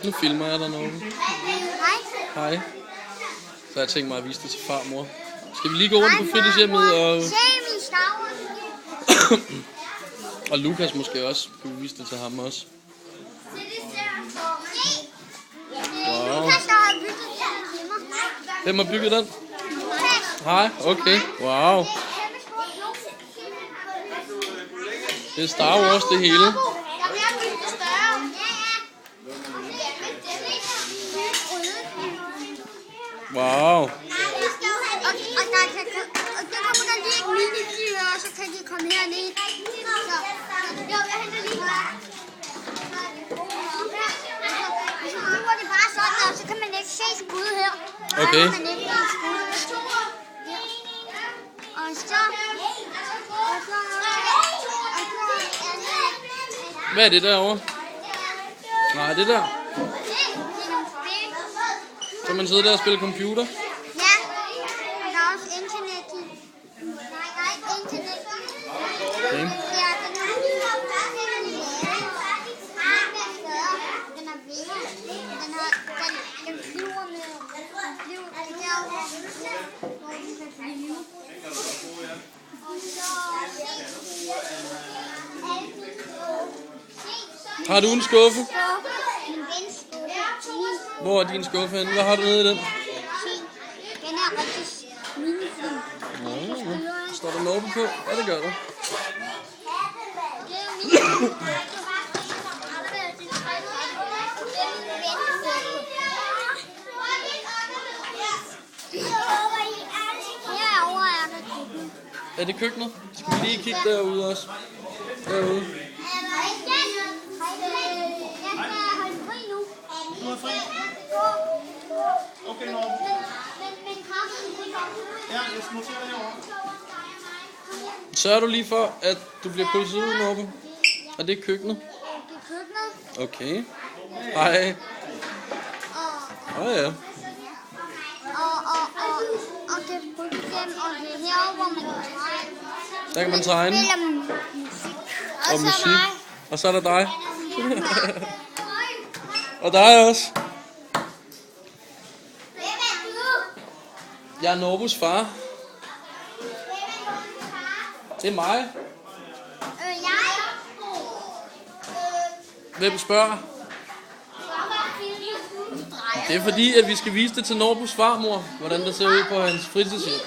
Nu filmer jeg dig noget. Hej. Hej. Så jeg tænkt mig at vise det til farmor. Skal vi lige gå rundt på fritidshjemmet og... Se min Star Wars. Og Lukas måske også. Skal vi vise det til ham også? Wow. Lukas, der har bygget den til mig. Hvem har bygget den? Hej, okay. Wow. Det er Star Wars det hele. Der bliver bygget større. Wow. Og der kommer der lige et minifly, og så kan de komme herned. Så jeg henter lige så bygger det bare sådan, og så kan man ikke se skuddet her. Okay. Og så... Hvad er det derovre? Nej, det der. Så man sidder der og spiller computer? Ja, og der er også internet i. Nej, der er ikke internet i. Okay. Ja, den er vinger. Den flyver med. Den flyver derovre, hvor den kan flyve. Har du en skuffe? Min vens skuffe. Hvor er din skuffe henne? Hvad har du nede i den? Den er rigtig minifly. Nå, står der Norbe på? Ja, det gør der. Herovre er der køkken. Er det køkkenet? Skal vi lige kigge derude også? Derude. Jeg skal holde fri nu. Du er fri? Okay, Norge. Men kaffen, Ja, jeg skal notere det herovre. Sørger du lige for, at du bliver krydset ud, Norbe? Og det er køkkenet? det er køkkenet. Okay. Hej. Ja. Og det er bryggehjem, og det er herovre, hvor man kan tegne. Der kan man tegne. Spiller musik. Og så musik. mig. Og så er der dig. Og dig også. Jeg er Norbus far. Det er mig. Hvem spørger? Det er fordi, at vi skal vise det til Norbus farmor, hvordan det ser ud på hans fritidshjem.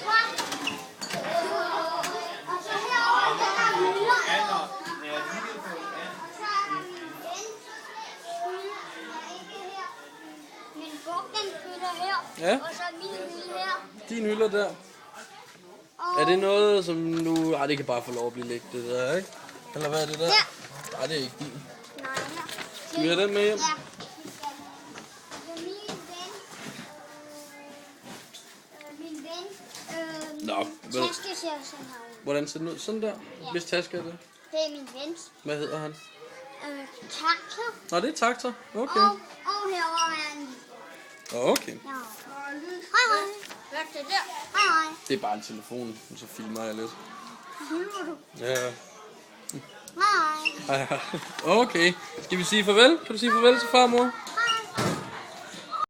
Ja. Og så min hylde her. Din hylde der. Er det noget, som nu... Ej, det kan bare få lov at blive lægt, det der, ikke? Eller hvad er det der? Ja. Nej, det er ikke din. Nej, her. Skal vi have den med hjem? Ja. Det er min ven. Nå, Taske ser sådan her ud. hvordan ser den ud? Sådan der? Ja. Hvis taske er det? Det er min vens. Hvad hedder han? Taxa. Nå, det er Takter. Okay. Og herovre er en... Okay. Ja. Hej, hej. Hvad er det der? Hej, hej. Det er bare en telefon, så filmer jeg lidt. Filmer du? Ja. Hej. Okay. Skal vi sige farvel? Kan du sige farvel til farmor?